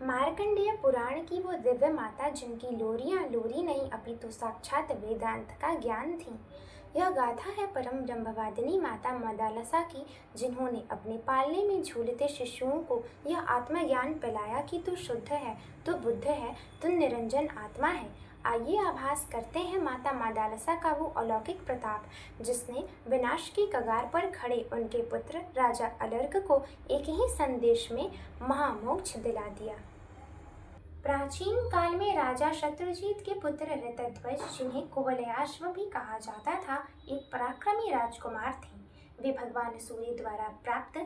मार्कंडेय पुराण की वो दिव्य माता जिनकी लोरियां लोरी नहीं अपितु साक्षात वेदांत का ज्ञान थी। यह गाथा है परम ब्रह्मवादिनी माता मदालसा की, जिन्होंने अपने पालने में झूलते शिशुओं को यह आत्मज्ञान पिलाया कि तू शुद्ध है, तू बुद्ध है, तू निरंजन आत्मा है। आइए आभास करते हैं माता मदालसा का वो अलौकिक प्रताप, जिसने विनाश की कगार पर खड़े उनके पुत्र राजा अलर्क को एक ही संदेश में महामोक्ष दिला दिया। प्राचीन काल में राजा शत्रुजीत के पुत्र ऋतध्वज, जिन्हें कुवलयाश्व भी कहा जाता था, एक पराक्रमी राजकुमार थे। वे भगवान सूर्य द्वारा प्राप्त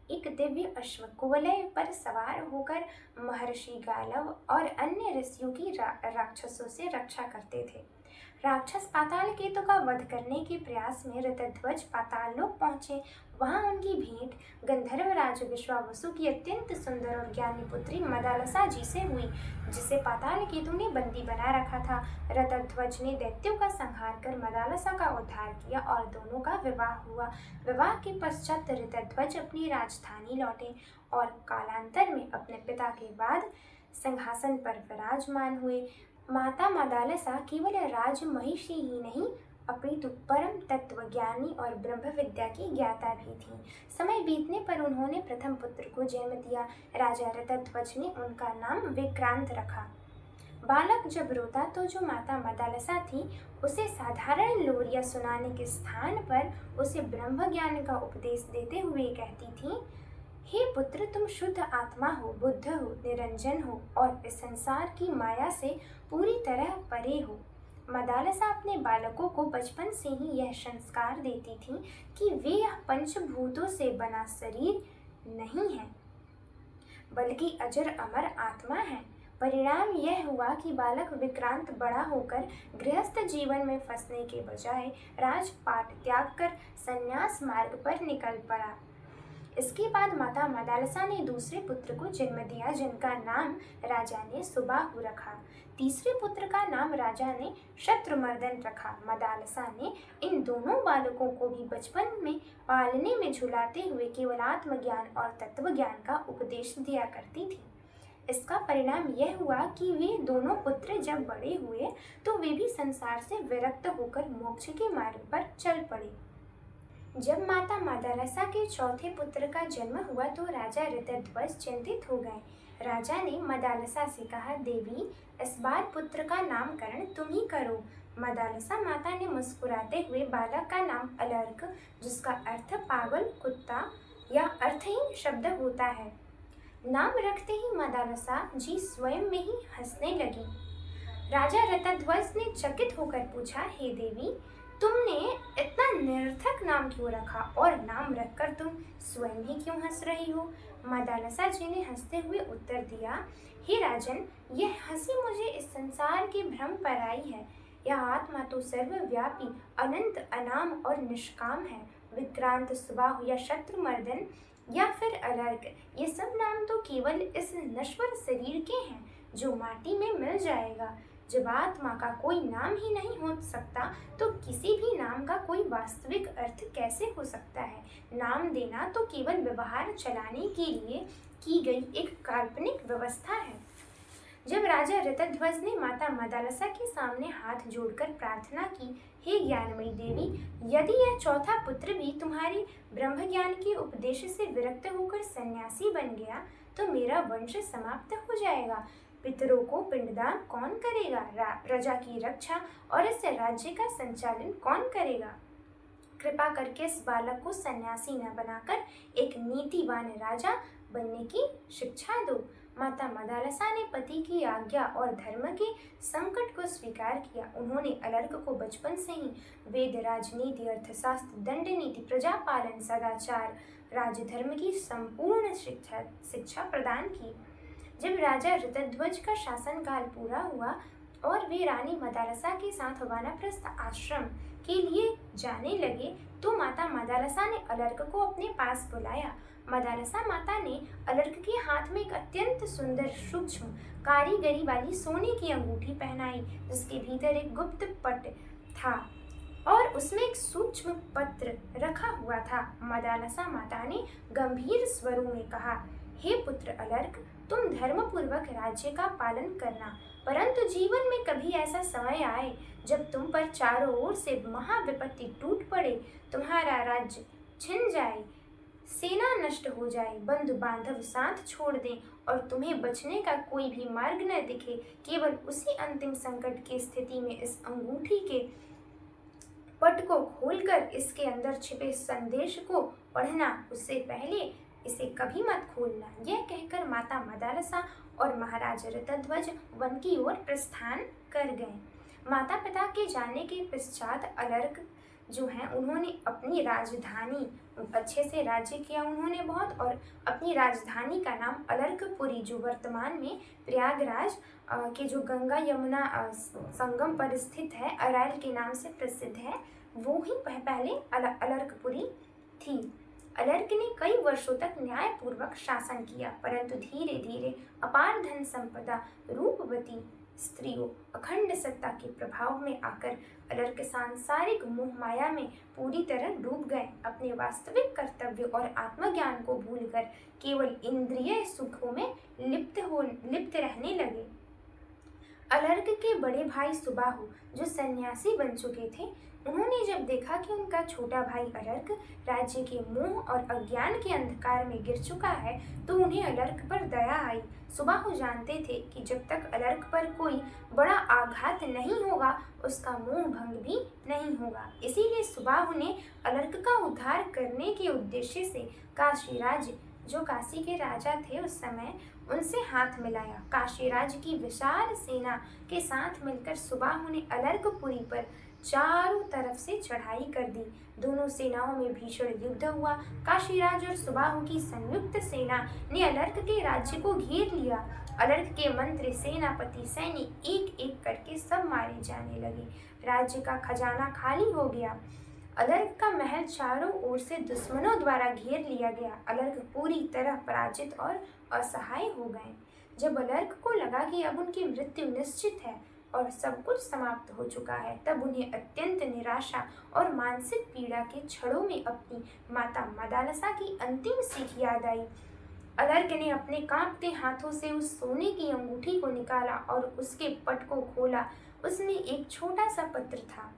एक दिव्य अश्व कुवलय पर सवार होकर महर्षि गालव और अन्य ऋषियों की राक्षसों से रक्षा करते थे। राक्षस पाताल केतु का वध करने के प्रयास में ऋतध्वज पाताल लोक पहुंचे। वहां उनकी भेंट गंधर्व राज विश्वावसु की अत्यंत सुंदर और ज्ञानी पुत्री मदालसा जी से हुई, जिसे पाताल केतु ने बंदी बना रखा था। ऋतध्वज ने दैत्यों का संहार कर मदालसा का उद्धार किया और दोनों का विवाह हुआ। विवाह के पश्चात ऋतध्वज अपनी राजधानी लौटे और कालांतर में अपने पिता के बाद सिंहासन पर विराजमान हुए। माता मदालसा केवल राजमहिषी ही नहीं अपितु परम तत्वज्ञानी और ब्रह्म विद्या की ज्ञाता भी थी। समय बीतने पर उन्होंने प्रथम पुत्र को जन्म दिया। राजा ऋतध्वज ने उनका नाम विक्रांत रखा। बालक जब रोता तो जो माता मदालसा थी, उसे साधारण लोरियां सुनाने के स्थान पर उसे ब्रह्म ज्ञान का उपदेश देते हुए कहती थी, हे पुत्र, तुम शुद्ध आत्मा हो, बुद्ध हो, निरंजन हो और इस संसार की माया से पूरी तरह परे हो। मदालसा अपने बालकों को बचपन से ही यह संस्कार देती थी कि वे यह पंचभूतों से बना शरीर नहीं है, बल्कि अजर अमर आत्मा है। परिणाम यह हुआ कि बालक विक्रांत बड़ा होकर गृहस्थ जीवन में फंसने के बजाय राजपाट त्याग कर संन्यास मार्ग पर निकल पड़ा। इसके बाद माता मदालसा ने दूसरे पुत्र को जन्म दिया, जिनका नाम राजा ने सुबाहु रखा। तीसरे पुत्र का नाम राजा ने शत्रुमर्दन रखा। मदालसा ने इन दोनों बालकों को भी बचपन में पालने में झुलाते हुए केवल आत्मज्ञान और तत्व ज्ञान का उपदेश दिया करती थी। इसका परिणाम यह हुआ कि वे दोनों पुत्र जब बड़े हुए तो वे भी संसार से विरक्त होकर मोक्ष के मार्ग पर चल पड़े। जब माता मदालसा के चौथे पुत्र का जन्म हुआ तो राजा ऋतध्वज चिंतित हो गए। राजा ने मदालसा से कहा, देवी, इस बार पुत्र का नामकरण तुम ही करो। मदालसा माता ने मुस्कुराते हुए बालक का नाम अलर्क, जिसका अर्थ पागल कुत्ता या अर्थहीन शब्द होता है, नाम रखते ही मदालसा जी स्वयं में ही हंसने लगी। राजा ऋतध्वज ने चकित होकर पूछा, हे देवी, तुमने इतना निरर्थक नाम क्यों रखा और नाम रखकर तुम स्वयं ही क्यों हंस रही हो? मदालसा जी ने हंसते हुए उत्तर दिया, हे राजन, यह हंसी मुझे इस संसार के भ्रम पर आई है। यह आत्मा तो सर्वव्यापी, अनंत, अनाम और निष्काम है। विक्रांत, सुबाहु या शत्रुमर्दन या फिर अलर्क, ये सब नाम तो केवल इस नश्वर शरीर के हैं जो माटी में मिल जाएगा। जब आत्मा का कोई नाम ही नहीं हो सकता तो किसी भी नाम का कोई वास्तविक अर्थ कैसे हो सकता है? नाम देना तो केवल व्यवहार चलाने के लिए की गई एक काल्पनिक व्यवस्था है। जब राजा ऋतध्वज ने माता मदालसा के सामने हाथ जोड़कर प्रार्थना की, हे ज्ञानमयी देवी, यदि यह चौथा पुत्र भी तुम्हारी ब्रह्म ज्ञान के उपदेश से विरक्त होकर सन्यासी बन गया तो मेरा वंश समाप्त हो जाएगा। पितरों को पिंडदान कौन करेगा? प्रजा की रक्षा और इस राज्य का संचालन कौन करेगा? कृपा करके इस बालक को सन्यासी न बनाकर एक नीतिवान राजा बनने की शिक्षा दो। माता मदालसा ने पति की आज्ञा और धर्म के संकट को स्वीकार किया। उन्होंने अलर्क को बचपन से ही वेद, राजनीति, अर्थशास्त्र, दंड नीति, प्रजापालन, सदाचार, राजधर्म की संपूर्ण शिक्षा प्रदान की। जब राजा ऋतध्वज का शासनकाल पूरा हुआ और वे रानी मदालसा के साथ वानप्रस्थ आश्रम के लिए जाने लगे तो माता मदालसा ने अलर्क को अपने पास बुलाया। मदालसा माता ने अलर्क के हाथ में एक अत्यंत सुंदर, सूक्ष्म, कारीगरी वाली सोने की अंगूठी पहनाई, जिसके भीतर एक गुप्त पट था और उसमें एक सूक्ष्म पत्र रखा हुआ था। मदालसा माता ने गंभीर स्वरों में कहा, हे पुत्र अलर्क, तुम धर्मपूर्वक राज्य का पालन करना, परंतु जीवन में कभी ऐसा समय आए जब तुम पर चारों ओर से महाविपत्ति टूट पड़े, तुम्हारा राज्य छिन जाए, सेना नष्ट हो जाए, बंधु बांधव साथ छोड़ दें और तुम्हें बचने का कोई भी मार्ग न दिखे, केवल उसी अंतिम संकट की स्थिति में इस अंगूठी के पट को खोलकर इसके अंदर छिपे संदेश को पढ़ना, उससे पहले इसे कभी मत खोलना। यह कहकर माता मदालसा और महाराज ऋतध्वज वन की ओर प्रस्थान कर गए। माता पिता के जाने के पश्चात अलर्क जो हैं उन्होंने अपनी राजधानी अच्छे से राज्य किया उन्होंने बहुत, और अपनी राजधानी का नाम अलर्कपुरी, जो वर्तमान में प्रयागराज के जो गंगा यमुना संगम पर स्थित है, अरायल के नाम से प्रसिद्ध है, वो ही पहले अलर्कपुरी थी। अलर्क ने कई वर्षों तक न्यायपूर्वक शासन किया, परंतु धीरे धीरे अपार धन संपदा, रूपवती स्त्रियों, अखंड सत्ता के प्रभाव में आकर अलर्क सांसारिक मोह माया में पूरी तरह डूब गए। अपने वास्तविक कर्तव्य और आत्मज्ञान को भूलकर केवल इंद्रिय सुखों में लिप्त रहने लगे। अलर्क के बड़े भाई सुबाहु, जो सन्यासी बन चुके थे, उन्होंने जब देखा कि उनका छोटा भाई अलर्क राज्य के मोह और अज्ञान के अंधकार में गिर चुका है, तो उन्हें अलर्क पर दया आई। सुबाहु जानते थे कि जब तक अलर्क पर कोई बड़ा आघात नहीं होगा, उसका मोह भंग भी नहीं होगा। इसीलिए सुबाहु ने अलर्क का उद्धार करने के उद्देश्य से काशीराज, जो काशी के राजा थे उस समय, उनसे हाथ मिलाया। काशीराज की विशाल सेना के साथ मिलकर सुबाहु ने अलर्कपुरी पर चारों तरफ से चढ़ाई कर दी। दोनों सेनाओं में भीषण युद्ध हुआ। काशीराज और सुबाहु की संयुक्त सेना ने अलर्क के राज्य को घेर लिया। अलर्क के मंत्री, सेनापति, सैनिक एक एक करके सब मारे जाने लगे। राज्य का खजाना खाली हो गया। अलर्क का महल चारों ओर से दुश्मनों द्वारा घेर लिया गया। अलर्क पूरी तरह पराजित और असहाय हो गए। जब अलर्क को लगा कि अब उनकी मृत्यु निश्चित है और सब कुछ समाप्त हो चुका है, तब उन्हें अत्यंत निराशा और मानसिक पीड़ा के छड़ों में अपनी माता मदालसा की अंतिम सीख याद आई। अलर्क ने अपने कांपते हाथों से उस सोने की अंगूठी को निकाला और उसके पट को खोला। उसमें एक छोटा सा पत्र था।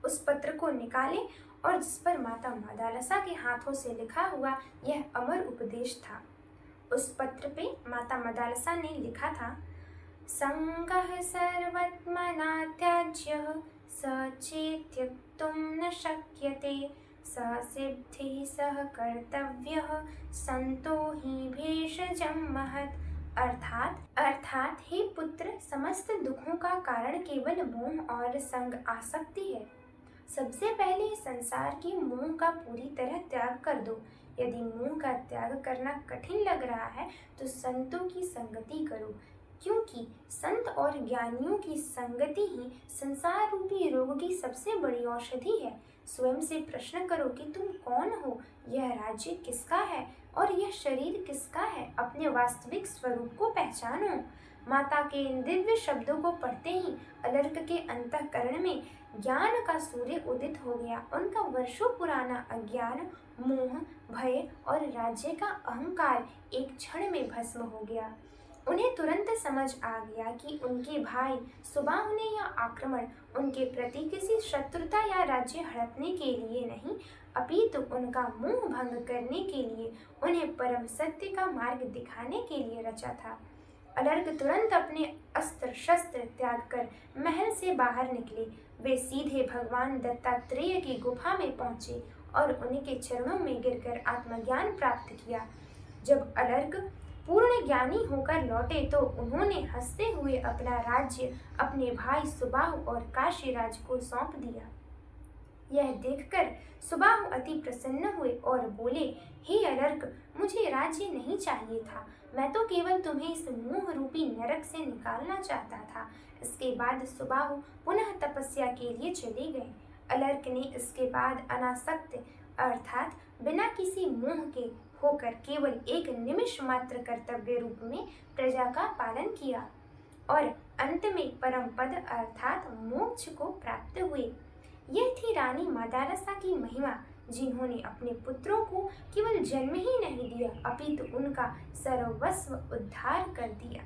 उस पत्र को निकाले और जिस पर माता मदालसा के हाथों से लिखा हुआ यह अमर उपदेश था। उस पत्र पे माता मदालसा ने लिखा था, संगः सर्वत्मना त्याज्यः स चेत् त्यक्तुं न शक्यते, स सिद्धिः सः कर्तव्यः संतो हि भेषजं महत्। अर्थात हे पुत्र, समस्त दुखों का कारण केवल मोह और संग आसक्ति है। सबसे पहले संसार के मोह का पूरी तरह त्याग कर दो। यदि मोह का त्याग करना कठिन लग रहा है तो संतों की संगति करो, क्योंकि संत और ज्ञानियों की संगति ही संसार रूपी रोग की सबसे बड़ी औषधि है। स्वयं से प्रश्न करो कि तुम कौन हो, यह राज्य किसका है और यह शरीर किसका है। अपने वास्तविक स्वरूप को पहचानो। माता के इन दिव्य शब्दों को पढ़ते ही अलर्क के अंतःकरण में ज्ञान का सूर्य उदित हो गया। उनका वर्षों पुराना अज्ञान, मोह, भय और राज्य का अहंकार एक क्षण में भस्म हो गया। उन्हें तुरंत समझ आ गया कि उनके भाई सुबाहु ने यह आक्रमण उनके प्रति किसी शत्रुता या राज्य हड़पने के लिए नहीं, अपितु उनका मोह भंग करने के लिए, उन्हें परम सत्य का मार्ग दिखाने के लिए रचा था। अलर्क तुरंत अपने अस्त्र शस्त्र त्याग कर महल से बाहर निकले। वे सीधे भगवान दत्तात्रेय की गुफा में पहुंचे और उनके चरणों में गिरकर आत्मज्ञान प्राप्त किया। जब अलर्क पूर्ण ज्ञानी होकर लौटे तो उन्होंने हंसते हुए अपना राज्य अपने भाई सुबाहु और काशीराज को सौंप दिया। यह देखकर सुबाहु अति प्रसन्न हुए और बोले, हे अलर्क, मुझे राज्य नहीं चाहिए था, मैं तो केवल तुम्हें इस मोह रूपी नरक से निकालना चाहता था। इसके बाद सुबाहु पुनः तपस्या के लिए चले गए। अलर्क ने इसके बाद अनासक्त अर्थात बिना किसी मोह के होकर केवल एक निमिष मात्र कर्तव्य रूप में प्रजा का पालन किया और अंत में परम पद अर्थात मोक्ष को प्राप्त हुए। यह थी रानी मदालसा की महिमा, जिन्होंने अपने पुत्रों को केवल जन्म ही नहीं दिया अपितु उनका सर्वस्व उद्धार कर दिया।